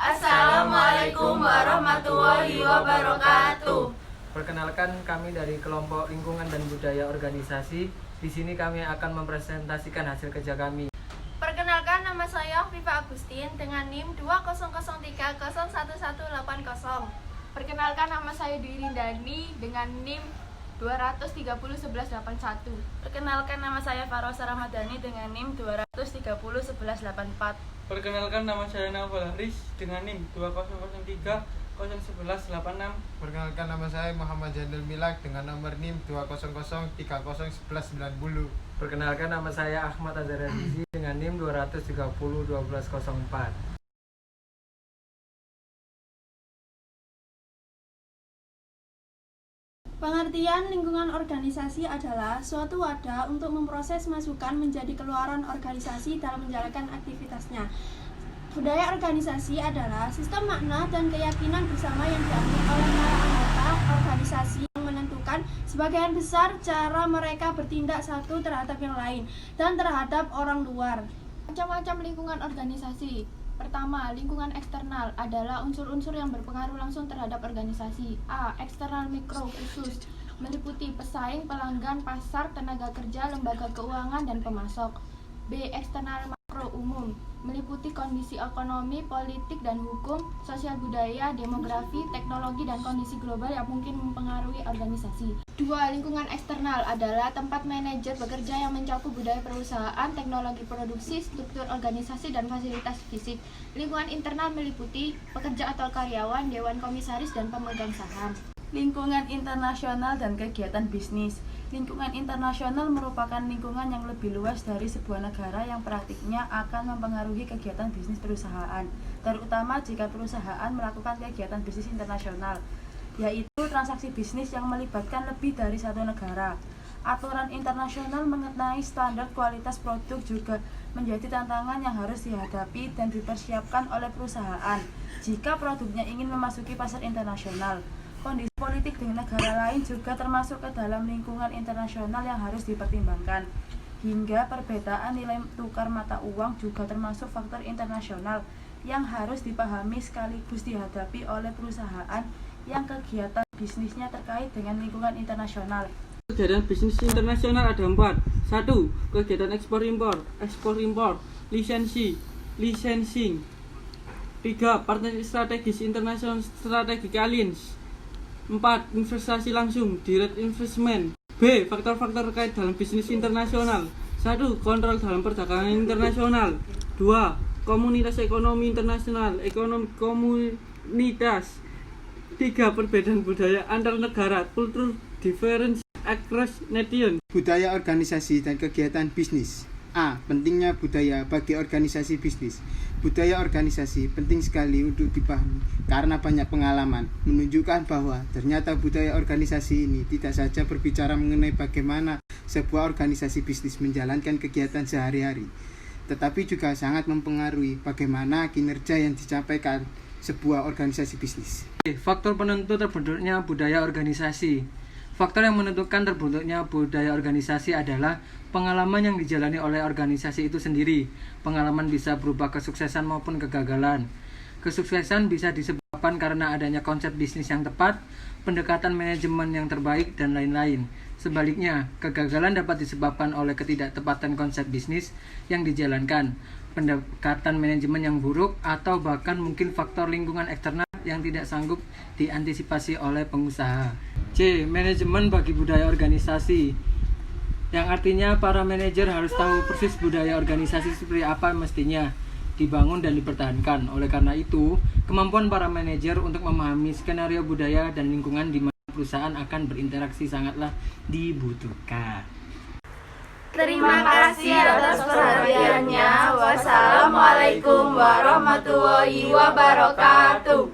Assalamualaikum warahmatullahi wabarakatuh. Perkenalkan, kami dari kelompok lingkungan dan budaya organisasi. Di sini kami akan mempresentasikan hasil kerja kami. Perkenalkan, nama saya Viva Agustin dengan NIM 2003011180. Perkenalkan, nama saya Dwi Rindani dengan NIM 2301181. Perkenalkan, nama saya Farosa Ramadhani dengan NIM 2301184. Perkenalkan, nama saya Naufal Haris dengan NIM 200301186. Perkenalkan, nama saya Muhammad Jandul Milak dengan nomor NIM 200301190. Perkenalkan, nama saya Ahmad Azhar Azizi dengan NIM 2301204. Pengertian lingkungan organisasi adalah suatu wadah untuk memproses masukan menjadi keluaran organisasi dalam menjalankan aktivitasnya. Budaya organisasi adalah sistem makna dan keyakinan bersama yang diambil oleh para anggota organisasi yang menentukan sebagian besar cara mereka bertindak satu terhadap yang lain dan terhadap orang luar. Macam-macam lingkungan organisasi. Pertama, lingkungan eksternal adalah unsur-unsur yang berpengaruh langsung terhadap organisasi. A. Eksternal mikro khusus, meliputi pesaing, pelanggan, pasar, tenaga kerja, lembaga keuangan, dan pemasok. B. Eksternal makro umum, meliputi kondisi ekonomi, politik, dan hukum, sosial budaya, demografi, teknologi, dan kondisi global yang mungkin mempengaruhi organisasi. 2. Lingkungan eksternal adalah tempat manajer bekerja yang mencakup budaya perusahaan, teknologi produksi, struktur organisasi, dan fasilitas fisik. Lingkungan internal meliputi pekerja atau karyawan, dewan komisaris, dan pemegang saham. Lingkungan internasional dan kegiatan bisnis. Lingkungan internasional merupakan lingkungan yang lebih luas dari sebuah negara yang praktiknya akan mempengaruhi kegiatan bisnis perusahaan, terutama jika perusahaan melakukan kegiatan bisnis internasional, yaitu transaksi bisnis yang melibatkan lebih dari satu negara. Aturan internasional mengenai standar kualitas produk juga menjadi tantangan yang harus dihadapi dan dipersiapkan oleh perusahaan jika produknya ingin memasuki pasar internasional. Kondisi politik di negara lain juga termasuk ke dalam lingkungan internasional yang harus dipertimbangkan. Hingga perbedaan nilai tukar mata uang juga termasuk faktor internasional yang harus dipahami sekaligus dihadapi oleh perusahaan yang kegiatan bisnisnya terkait dengan lingkungan internasional. Kegiatan bisnis internasional ada 4. 1. Kegiatan ekspor-impor, licensing. 3. Partnership strategis internasional, strategic alliance. 4. Investasi langsung, direct investment. B. Faktor-faktor terkait dalam bisnis internasional. 1. Kontrol dalam perdagangan internasional. 2. Komunitas ekonomi internasional, ekonomi komunitas. 3. Perbedaan budaya antar negara, cultural difference across nation. Budaya organisasi dan kegiatan bisnis. A. Pentingnya budaya bagi organisasi bisnis. Budaya organisasi penting sekali untuk dipahami karena banyak pengalaman menunjukkan bahwa ternyata budaya organisasi ini tidak saja berbicara mengenai bagaimana sebuah organisasi bisnis menjalankan kegiatan sehari-hari, tetapi juga sangat mempengaruhi bagaimana kinerja yang dicapaikan sebuah organisasi bisnis. Faktor penentu terbentuknya budaya organisasi. Faktor yang menentukan terbentuknya budaya organisasi adalah pengalaman yang dijalani oleh organisasi itu sendiri. Pengalaman bisa berupa kesuksesan maupun kegagalan. Kesuksesan bisa disebabkan karena adanya konsep bisnis yang tepat, pendekatan manajemen yang terbaik, dan lain-lain. Sebaliknya, kegagalan dapat disebabkan oleh ketidaktepatan konsep bisnis yang dijalankan, pendekatan manajemen yang buruk, atau bahkan mungkin faktor lingkungan eksternal yang tidak sanggup diantisipasi oleh pengusaha. C. Manajemen bagi budaya organisasi, yang artinya para manajer harus tahu persis budaya organisasi seperti apa mestinya dibangun dan dipertahankan. Oleh karena itu, kemampuan para manajer untuk memahami skenario budaya dan lingkungan di mana perusahaan akan berinteraksi sangatlah dibutuhkan. Terima kasih atas perhatiannya. Wassalamualaikum warahmatullahi wabarakatuh.